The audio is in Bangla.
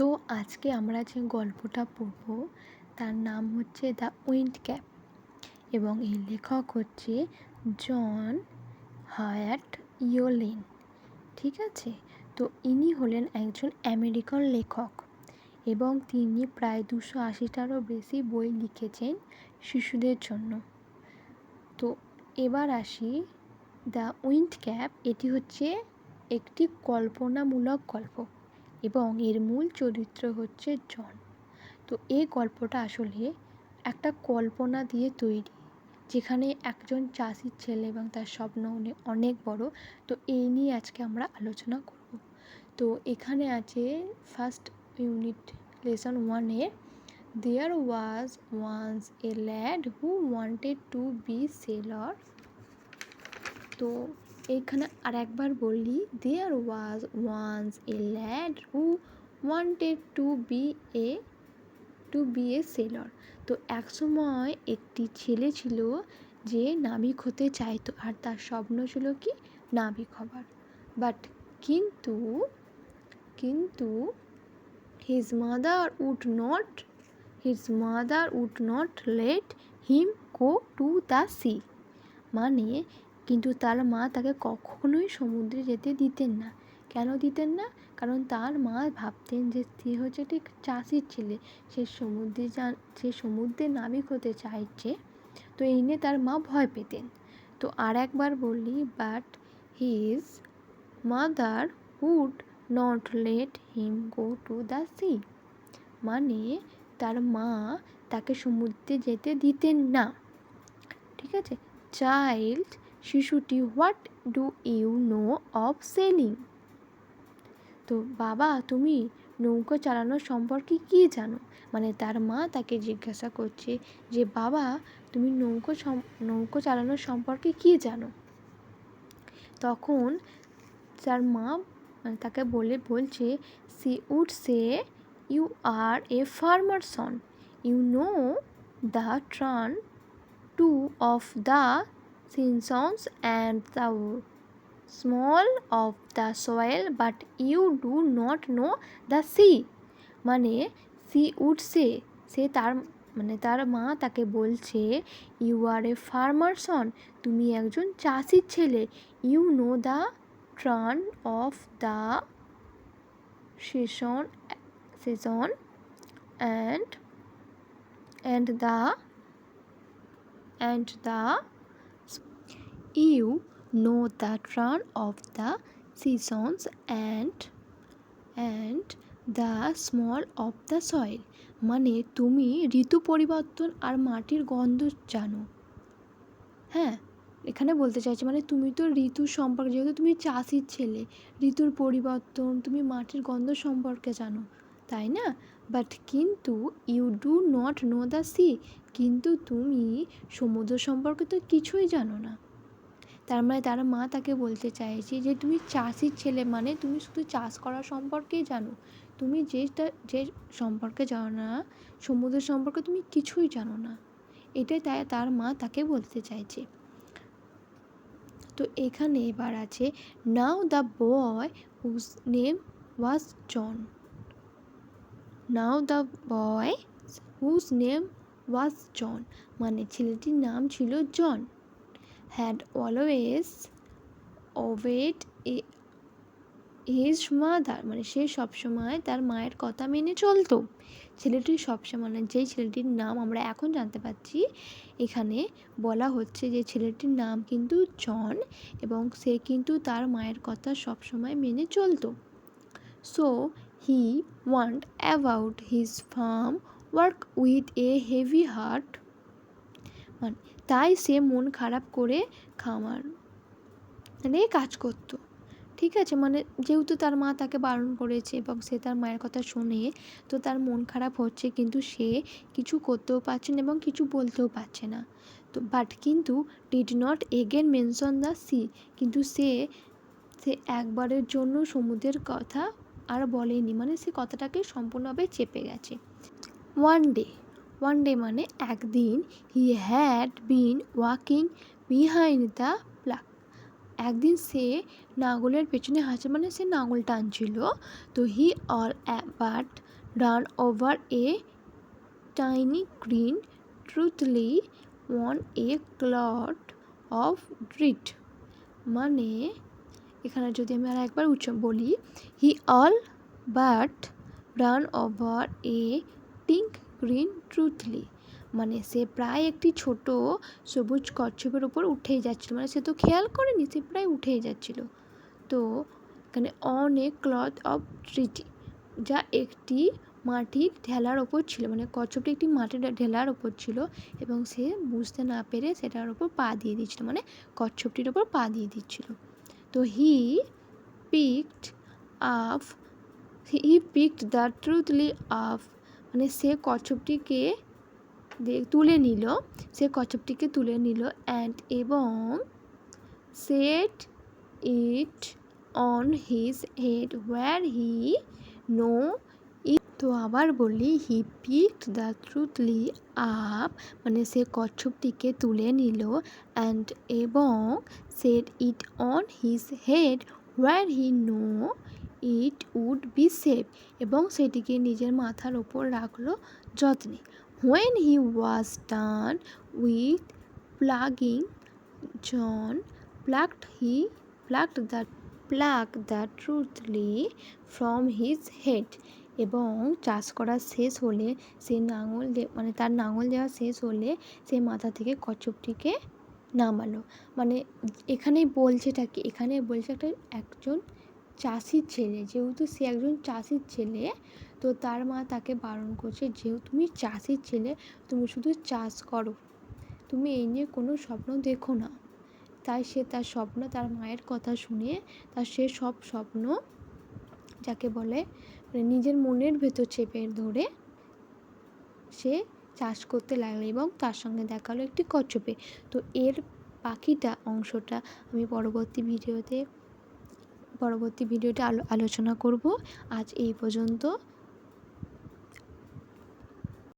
তো আজকে আমরা যে গল্পটা পড়ব তার নাম হচ্ছে দ্য উইন্ড ক্যাপ এবং এর লেখক হচ্ছে জন হায়াট ইয়োলেন। ঠিক আছে, তো ইনি হলেন একজন আমেরিকান লেখক এবং তিনি প্রায় 280টারও বেশি বই লিখেছেন শিশুদের জন্য। তো এবার আসি দ্য উইন্ড ক্যাপ। এটি হচ্ছে একটি কল্পনামূলক গল্প এবং এর মূল চরিত্র হচ্ছে জন। তো এই গল্পটা আসলে একটা কল্পনা দিয়ে তৈরি, যেখানে একজন চাষির ছেলে এবং তার স্বপ্ন অনেক বড়। তো এই নিয়ে আজকে আমরা আলোচনা করব। তো এখানে আছে ফার্স্ট ইউনিট লেসন 1-এ there was once a lad who wanted to be sailor. তো এইখানে আর একবার বললি, there was once a lad who wanted to be a sailor. তো একসময় একটি ছেলে ছিল যে নাবিক হতে চাইতো, আর তার স্বপ্ন ছিল কি নাবিক হবার। বাট কিন্তু his mother would not let him go to the sea। মানে কিন্তু তার মা তাকে কখনোই সমুদ্রে যেতে দিতেন না। কেন দিতেন না? কারণ তার মা ভাবতেন যে সে হচ্ছে ঠিক চাষির ছেলে, সে সমুদ্রে নাবিক হতে চাইছে। তো এই নিয়ে তার মা ভয় পেতেন। তো আর একবার বললি, but his mother would not let him go to the sea. মানে তার মা তাকে সমুদ্রে যেতে দিতেন না। ঠিক আছে, চাইল্ড শিশুটি, what do you know of sailing. তো বাবা, তুমি নৌকো চালানোর সম্পর্কে কী জানো? মানে তার মা তাকে জিজ্ঞাসা করছে যে বাবা, তুমি নৌকো চালানোর সম্পর্কে কী জানো? তখন তার মা তাকে বলছে, she would say, you are a farmer son, you know the turn to of the seasons and the small of the soil, but you do not know the sea। মানে সি উড সে তার মা তাকে বলছে, ইউ আর এ ফার্মার সন, তুমি একজন চাষির ছেলে, you know the turn of the season and the you know the turn of the seasons and the smell of the soil। মানে তুমি ঋতু পরিবর্তন আর মাটির গন্ধ জানো। হ্যাঁ, এখানে বলতে চাইছি মানে তুমি তো ঋতু সম্পর্কে, যেহেতু তুমি চাষির ছেলে, ঋতুর পরিবর্তন, তুমি মাটির গন্ধ সম্পর্কে জানো, তাই না? বাট কিন্তু you do not know the sea, কিন্তু তুমি সমুদ্র সম্পর্কে তো কিছুই জানো না। তার মানে তার মা তাকে বলতে চাইছে যে তুমি চাষির ছেলে, মানে তুমি শুধু চাষ করা সম্পর্কেই জানো, তুমি যে সম্পর্কে জানো না, সমুদ্র সম্পর্কে তুমি কিছুই জানো না। এটাই তার মা তাকে বলতে চাইছে। তো এখানে এবার আছে now the boy whose name was John. Now the boy whose name was John, মানে ছেলেটির নাম ছিল জন। had always obeyed his mother, মানে সে সবসময় তার মায়ের কথা মেনে চলতো। ছেলেটির সবসময়, মানে যেই ছেলেটির নাম আমরা এখন জানতে পারছি, এখানে বলা হচ্ছে যে ছেলেটির নাম কিন্তু জন এবং সে কিন্তু তার মায়ের কথা সবসময় মেনে চলতো। So he want about his farm work with a heavy heart, মানে তাই সে মন খারাপ করে কাজ করতো। ঠিক আছে, মানে যেহেতু তার মা তাকে বারণ করেছে এবং সে তার মায়ের কথা শোনে, তো তার মন খারাপ হচ্ছে, কিন্তু সে কিছু করতেও পারছে না এবং কিছু বলতেও পারছে না। তো বাট কিন্তু did not again mention the sea, কিন্তু সে একবারের জন্য সমুদ্রের কথা আর বলেনি, মানে সে কথাটাকে সম্পূর্ণভাবে চেপে গেছে। ওয়ান ডে মানে একদিন, he had been walking behind the plug. একদিন সে নাঙলের পেছনে হাঁটছে, মানে সে নাঙল টানছিল। তো but ran over a tiny green truthly on a cloud of dread. মানে এখানে যদি আমি আর একবার বলি, he all but ran over a tiny green turtle, মানে সে প্রায় একটি ছোট সবুজ কচ্ছপের ওপর উঠেই যাচ্ছিল, মানে সে তো খেয়াল করেনি, সে প্রায় উঠেই যাচ্ছিল। তো এখানে অন এ ক্লথ অফ ট্রিটি, যা একটি মাটির ঢেলার ওপর ছিল, মানে কচ্ছপটি একটি মাটির ঢেলার ওপর ছিল এবং সে বুঝতে না পেরে সেটার ওপর পা দিয়ে দিচ্ছিল, মানে কচ্ছপটির ওপর পা দিয়ে দিচ্ছিল। তো he picked the turtle up, মানে সে কচ্ছপটিকে তুলে নিল, অ্যান্ড এবং set it on his head where he know it. তো আবার বলি, he picked the turtle up, মানে সে কচ্ছপটিকে তুলে নিল, অ্যান্ড এবং set it on his head where he know it would be safe, এবং সেটিকে নিজের মাথার ওপর রাখলো যত্নে। When he was done with plugging, John plucked the truthly from his head, এবং চাষ করা শেষ হলে সে তার নাঙল দেওয়া শেষ হলে সে মাথা থেকে কচ্ছপটিকে নামালো। মানে এখানে বলছেটা কি, এখানে বলছে একজন চাষির ছেলে, যেহেতু সে একজন চাষির ছেলে, তো তার মা তাকে বারণ করছে, যেহেতু তুমি চাষির ছেলে, তুমি শুধু চাষ করো, তুমি এই নিয়ে কোনো স্বপ্ন দেখো না। তাই সে তার স্বপ্ন, তার মায়ের কথা শুনে সে সব স্বপ্ন, যাকে বলে মানে নিজের মনের ভেতর চেপে ধরে সে চাষ করতে লাগলো, এবং তার সঙ্গে দেখা হলো একটি কচ্ছপে। তো এর বাকিটা অংশটা আমি পরবর্তী ভিডিওতে আলোচনা করব। আজ এই পর্যন্ত।